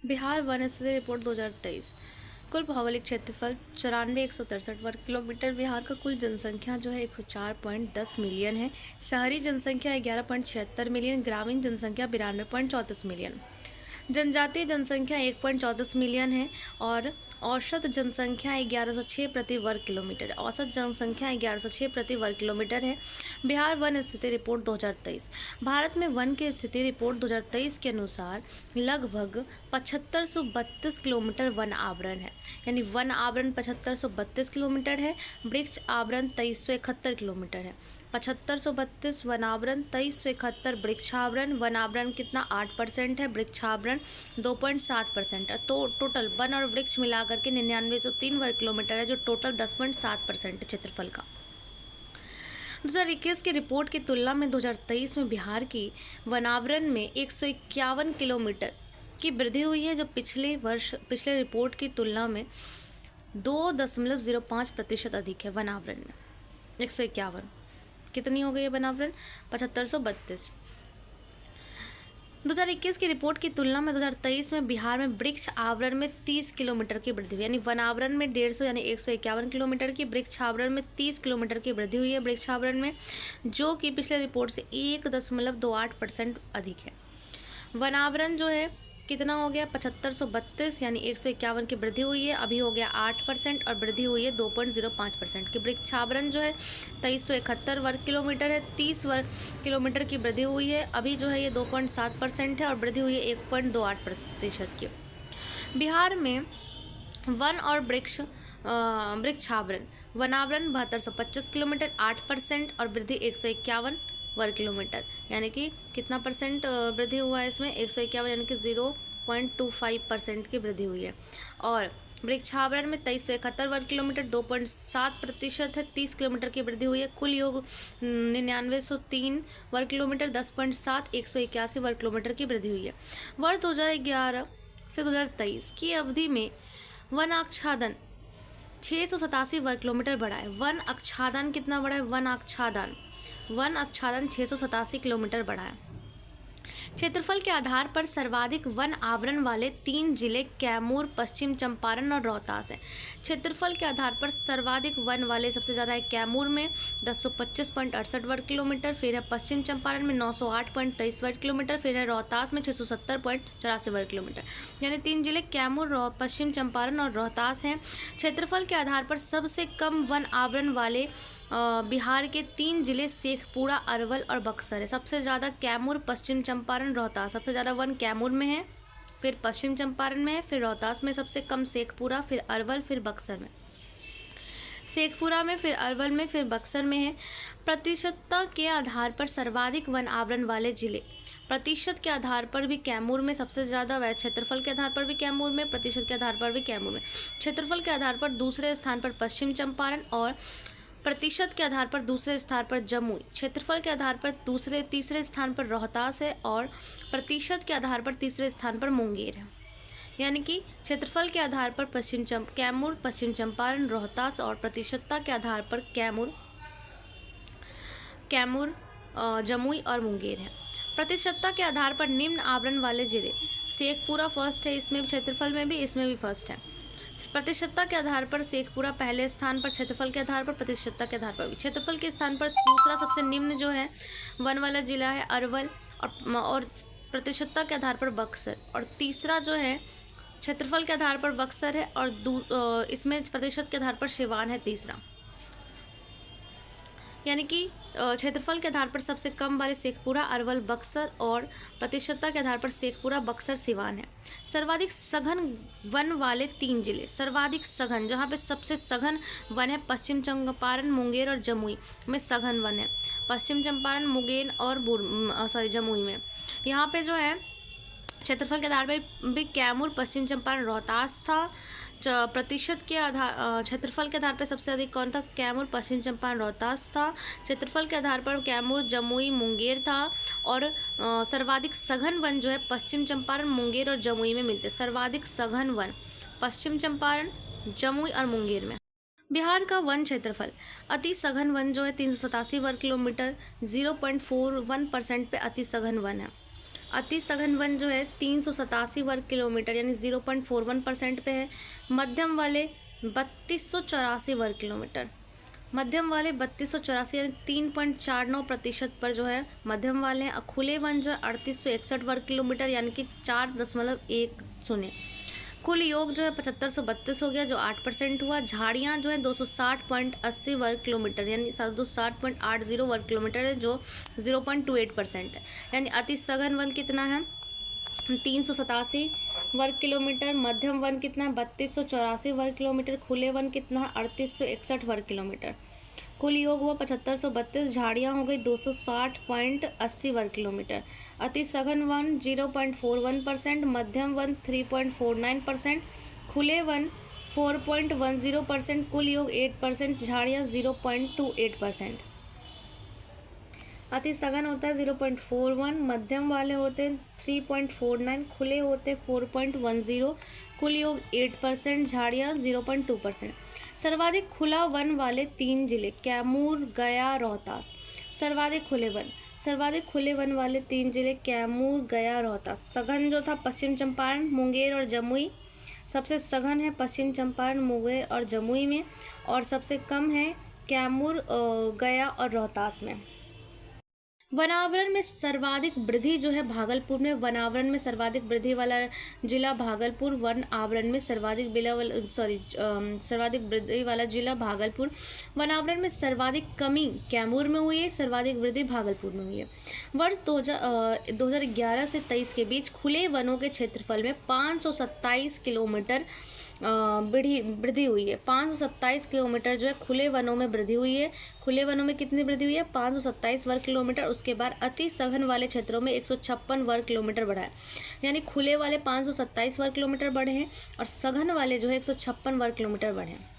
Bihar one स्थिति report 2023। कुल भौगोलिक क्षेत्रफल 94,163 वर्ग किलोमीटर। बिहार का कुल जनसंख्या जो है 104.10 मिलियन है। शहरी जनसंख्या 11.76 मिलियन, ग्रामीण जनसंख्या 92.34 मिलियन। जनजातीय जनसंख्या 1.34 मिलियन है और औसत जनसंख्या 1106 प्रति वर्ग किलोमीटर। औसत जनसंख्या 1106 प्रति वर्ग किलोमीटर है। बिहार वन स्थिति रिपोर्ट 2023। भारत में वन की स्थिति रिपोर्ट 2023 के अनुसार लगभग 7532 किलोमीटर वन आवरण है, यानी वन आवरण 7532 किलोमीटर है। वृक्ष आवरण 2371 किलोमीटर है। 7532 वनावरण, 2371 वृक्षावरण। वनावरण कितना 8% है, वृक्षावरण 2.7% है। तो टोटल वन और वृक्ष मिलाकर के 9903 वर्ग किलोमीटर है, जो टोटल 10.7% है क्षेत्रफल का। 2021 की रिपोर्ट की तुलना में 2023 में बिहार की वनावरण में 151 किलोमीटर की वृद्धि हुई है, जो पिछले रिपोर्ट की तुलना में 2.05% अधिक है। वनावरण में 151 कितनी हो गई है वनावरण? 7532। 2021 की रिपोर्ट की तुलना में 2023 में बिहार में वृक्ष आवरण में 30 किलोमीटर की वृद्धि हुई, यानी वनावरण में 150 यानी 151 किलोमीटर की, वृक्ष आवरण में 30 किलोमीटर की वृद्धि हुई है वृक्ष आवरण में, जो कि पिछले रिपोर्ट से 1.28% अधिक है। वनावरण जो है कितना हो गया? 7532 यानी 151 की वृद्धि हुई है, अभी हो गया 8% और वृद्धि हुई है 2.05% की। वृक्षावरण जो है 2371 वर्ग किलोमीटर है, 30 वर्ग किलोमीटर की वृद्धि हुई है, अभी जो है ये 2.7% है और वृद्धि हुई है 1.28% की। बिहार में वन और वृक्षावरण वनावरण 7225 किलोमीटर 8% और वृद्धि 151 वर्ग किलोमीटर, यानी कि कितना परसेंट वृद्धि हुआ है इसमें? 151 यानी कि 0.25% की वृद्धि हुई है। और वृक्षावरण में 2371 वर्ग किलोमीटर 2.7% है, 30 किलोमीटर की वृद्धि हुई है। कुल योग 9903 वर्ग किलोमीटर 10.7 181 वर्ग किलोमीटर की वृद्धि हुई है। वर्ष 2011 से 2023 की अवधि में वन आच्छादन 687 वर्ग किलोमीटर बढ़ा है। वन आच्छादन कितना बढ़ा है? वन आच्छादन 687 किलोमीटर बढ़ा है। क्षेत्रफल के आधार पर सर्वाधिक वन आवरण वाले 3 जिले कैमूर, पश्चिम चंपारण और रोहतास हैं। क्षेत्रफल के आधार पर सर्वाधिक वन वाले सबसे ज़्यादा है कैमूर में 1025.68 वर्ग किलोमीटर, फिर है पश्चिम चंपारण में 908.23 वर्ग किलोमीटर, फिर है रोहतास में 670.84 वर्ग किलोमीटर, यानी 3 जिले कैमूर, पश्चिम चंपारण और रोहतास हैं। क्षेत्रफल के आधार पर सबसे कम वन आवरण वाले बिहार के 3 जिले शेखपुरा, अरवल और बक्सर है। सबसे ज़्यादा कैमूर, पश्चिम चंपारण, रोहतास। सबसे ज़्यादा वन कैमूर में है, फिर पश्चिम चंपारण में है, फिर रोहतास में सबसे कम शेखपुरा, फिर अरवल, फिर बक्सर में। शेखपुरा में, फिर अरवल में, फिर बक्सर में है। प्रतिशतता के आधार पर सर्वाधिक वन आवरण वाले जिले, प्रतिशत के आधार पर भी कैमूर में सबसे ज़्यादा, व क्षेत्रफल के आधार पर भी कैमूर में, प्रतिशत के आधार पर भी कैमूर में। क्षेत्रफल के आधार पर दूसरे स्थान पर पश्चिम चंपारण और प्रतिशत के आधार पर दूसरे स्थान पर जमुई। क्षेत्रफल के आधार पर तीसरे स्थान पर रोहतास है और प्रतिशत के आधार पर तीसरे स्थान पर मुंगेर है, यानी कि क्षेत्रफल के आधार पर कैमूर, पश्चिम चंपारण, रोहतास और प्रतिशतता के आधार पर कैमूर, जमुई और मुंगेर है। प्रतिशतता के आधार पर निम्न आवरण वाले जिले, शेखपुरा फर्स्ट है, इसमें क्षेत्रफल में भी, इसमें भी फर्स्ट है। प्रतिशतता के आधार पर शेखपुरा पहले स्थान पर, क्षेत्रफल के आधार पर, प्रतिशतता के आधार पर भी। क्षेत्रफल के स्थान पर दूसरा सबसे निम्न जो है वन वाला जिला है अरवल, और प्रतिशतता के आधार पर बक्सर, और तीसरा जो है क्षेत्रफल के आधार पर बक्सर है और इसमें प्रतिशत के आधार पर सिवान है तीसरा, यानी कि क्षेत्रफल के आधार पर सबसे कम वाले शेखपुरा, अरवल, बक्सर और प्रतिशतता के आधार पर शेखपुरा, बक्सर, सिवान है। सर्वाधिक सघन वन वाले 3 जिले, सर्वाधिक सघन, जहाँ पे सबसे सघन वन है पश्चिम चंपारण, मुंगेर और जमुई में सघन वन है। पश्चिम चंपारण, मुंगेर और जमुई में। यहाँ पे जो है क्षेत्रफल के आधार पर भी कैमूर, पश्चिम चंपारण, रोहतास था। प्रतिशत के आधार क्षेत्रफल के आधार पर सबसे अधिक कौन था? कैमूर, पश्चिम चंपारण, रोहतास था। क्षेत्रफल के आधार पर कैमूर, जमुई, मुंगेर था। और सर्वाधिक सघन वन जो है पश्चिम चंपारण, मुंगेर और जमुई में मिलते। सर्वाधिक सघन वन पश्चिम चंपारण, जमुई और मुंगेर में। बिहार का वन क्षेत्रफल, अति सघन वन जो है 387 वर्ग किलोमीटर, 0.41% पे अति सघन वन है। अति सघन वन जो है 387 वर्ग किलोमीटर यानी 0.41% पे है। मध्यम वाले 3284 वर्ग किलोमीटर, मध्यम वाले 3284 यानी 3.49% पर जो है मध्यम वाले हैं। खुले वन जो है 3861 वर्ग किलोमीटर यानी कि 4.10। कुल योग जो है 7532 हो गया जो 8% हुआ। झाड़ियाँ जो है 260.80 वर्ग किलोमीटर यानी 260.80 वर्ग किलोमीटर है जो 0.28% है। यानी अति सघन वन कितना है 387 वर्ग किलोमीटर, मध्यम वन कितना है 3284 वर्ग किलोमीटर, खुले वन कितना है 3861 वर्ग किलोमीटर। कुल योग हुआ 7532, झाड़ियाँ हो गई 260.80 वर्ग किलोमीटर। अति सघन वन 0.41%, मध्यम वन 3.49%, खुले वन 4.10%, कुल योग 8%, झाड़ियाँ 0.28%। अति सघन होता है 0.41, मध्यम वाले होते हैं 3.49, खुले होते 4.10, कुल योग 8%, झाड़ियाँ 0.2%। सर्वाधिक खुला वन वाले 3 जिले कैमूर, गया, रोहतास। सर्वाधिक खुले वन वाले 3 जिले कैमूर, गया, रोहतास। सघन जो था पश्चिम चंपारण, मुंगेर और जमुई। सबसे सघन है पश्चिम चंपारण, मुंगेर और जमुई में, और सबसे कम है कैमूर, गया और रोहतास में। वनावरण में सर्वाधिक वृद्धि जो है भागलपुर में, वनावरण में सर्वाधिक वृद्धि वाला जिला भागलपुर, वन आवरण में सर्वाधिक सर्वाधिक वृद्धि वाला जिला भागलपुर। वनावरण में सर्वाधिक कमी कैमूर में हुई है, सर्वाधिक वृद्धि भागलपुर में हुई है। वर्ष 2011 से 23 के बीच खुले वनों के क्षेत्रफल में 527 किलोमीटर वृद्धि हुई है। 527 किलोमीटर जो है खुले वनों में वृद्धि हुई है। खुले वनों में कितनी वृद्धि हुई है 527 वर्ग किलोमीटर। उसके बाद अति सघन वाले क्षेत्रों में 156 वर्ग किलोमीटर बढ़ा है। यानी खुले वाले 527 वर्ग किलोमीटर बढ़े हैं और सघन वाले जो है 156 वर्ग किलोमीटर बढ़े हैं।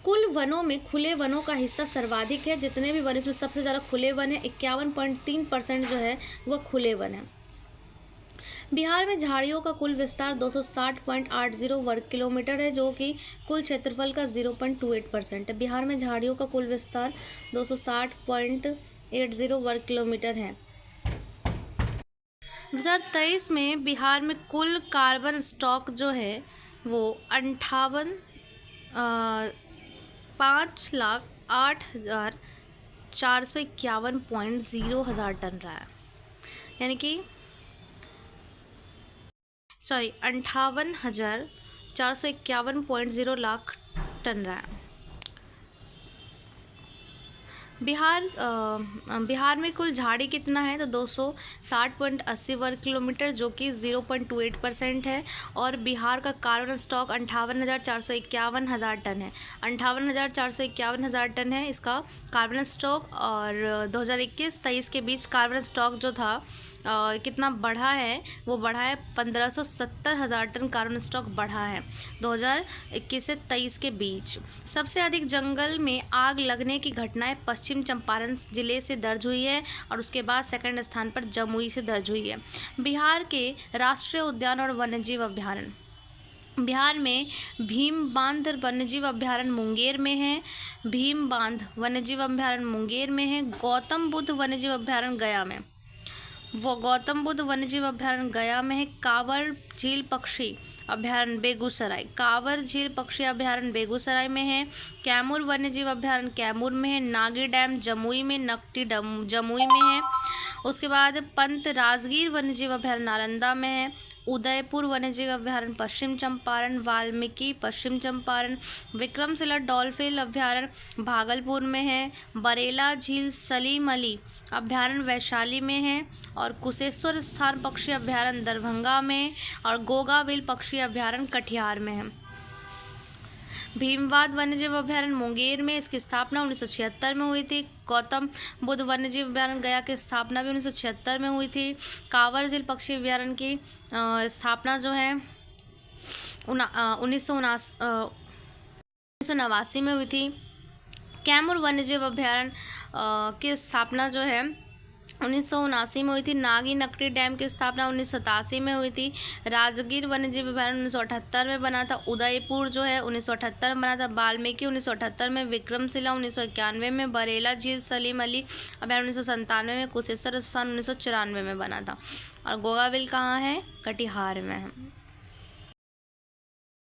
कुल वनों में खुले वनों का हिस्सा सर्वाधिक है। जितने भी वन इसमें सबसे ज़्यादा खुले वन है, 51.3% जो है वह खुले वन है। बिहार में झाड़ियों का कुल विस्तार 260.80 वर्ग किलोमीटर है जो कि कुल क्षेत्रफल का 0.28% है। बिहार में झाड़ियों का कुल विस्तार 260.80 वर्ग किलोमीटर है। 2023 में बिहार में कुल कार्बन स्टॉक जो है वो 5,08,451.0 हज़ार टन रहा है। यानी कि 58,451.0 लाख टन रहा है। बिहार में कुल झाड़ी कितना है तो 260.80 वर्ग किलोमीटर जो कि 0.28% है। और बिहार का कार्बन स्टॉक 58,451 हज़ार टन है। 58,451 हज़ार टन है इसका कार्बन स्टॉक। और 2021-23 के बीच कार्बन स्टॉक जो था कितना बढ़ा है वो बढ़ा है 1570 हज़ार टन कार्बन स्टॉक बढ़ा है 2021 से 23 के बीच। सबसे अधिक जंगल में आग लगने की घटनाएं पश्चिम चंपारण जिले से दर्ज हुई है और उसके बाद सेकंड स्थान पर जमुई से दर्ज हुई है। बिहार के राष्ट्रीय उद्यान और वन्यजीव अभ्यारण्य, बिहार में भीम बांध वन्यजीव अभ्यारण्य मुंगेर में है। भीम बांध वन्यजीव अभ्यारण्य मुंगेर में है। गौतम बुद्ध वन्यजीव अभ्यारण्य गया में, वो गौतम बुद्ध वन्यजीव अभ्यारण्य गया में है। कांवर झील पक्षी अभ्यारण्य बेगूसराय, कांवर झील पक्षी अभ्यारण्य बेगूसराय में है। कैमूर वन्यजीव अभ्यारण्य कैमूर में है। नागी डैम जमुई में, नकटी जमुई में है। उसके बाद पंत राजगीर वन्यजीव अभ्यारण्य नालंदा में है। उदयपुर वन्यजीव अभ्यारण्य पश्चिम चंपारण, वाल्मीकि पश्चिम चंपारण, विक्रमशिला डॉल्फिन अभ्यारण्य भागलपुर में है। बरेला झील सलीम अली अभ्यारण्य वैशाली में है। और कुशेश्वर स्थान पक्षी अभ्यारण्य दरभंगा में और गोगाविल पक्षी अभ्यारण्य कटिहार में है। भीमबांध वन्यजीव अभ्यारण्य मुंगेर में, इसकी स्थापना 1976 में हुई थी। गौतम बुद्ध वन्यजीव अभ्यारण्य गया की स्थापना भी 1976 में हुई थी। कांवर झील पक्षी अभ्यारण्य की स्थापना जो है 1989 में हुई थी। कैमूर वन्यजीव अभ्यारण्य की स्थापना जो है 1979 में हुई थी। नागी नकटी डैम की स्थापना 1987 में हुई थी। राजगीर वन्यजीव अभयारण्य 1978 में बना था। उदयपुर जो है 1978 में बना था। वाल्मीकि 1978 में। विक्रमशिला 1991 में। बरेला झील सलीम अली अभयारण्य 1997 में। कुशेश्वर स्थान 1994 में बना था। और गोगाविल कहाँ है? कटिहार में है।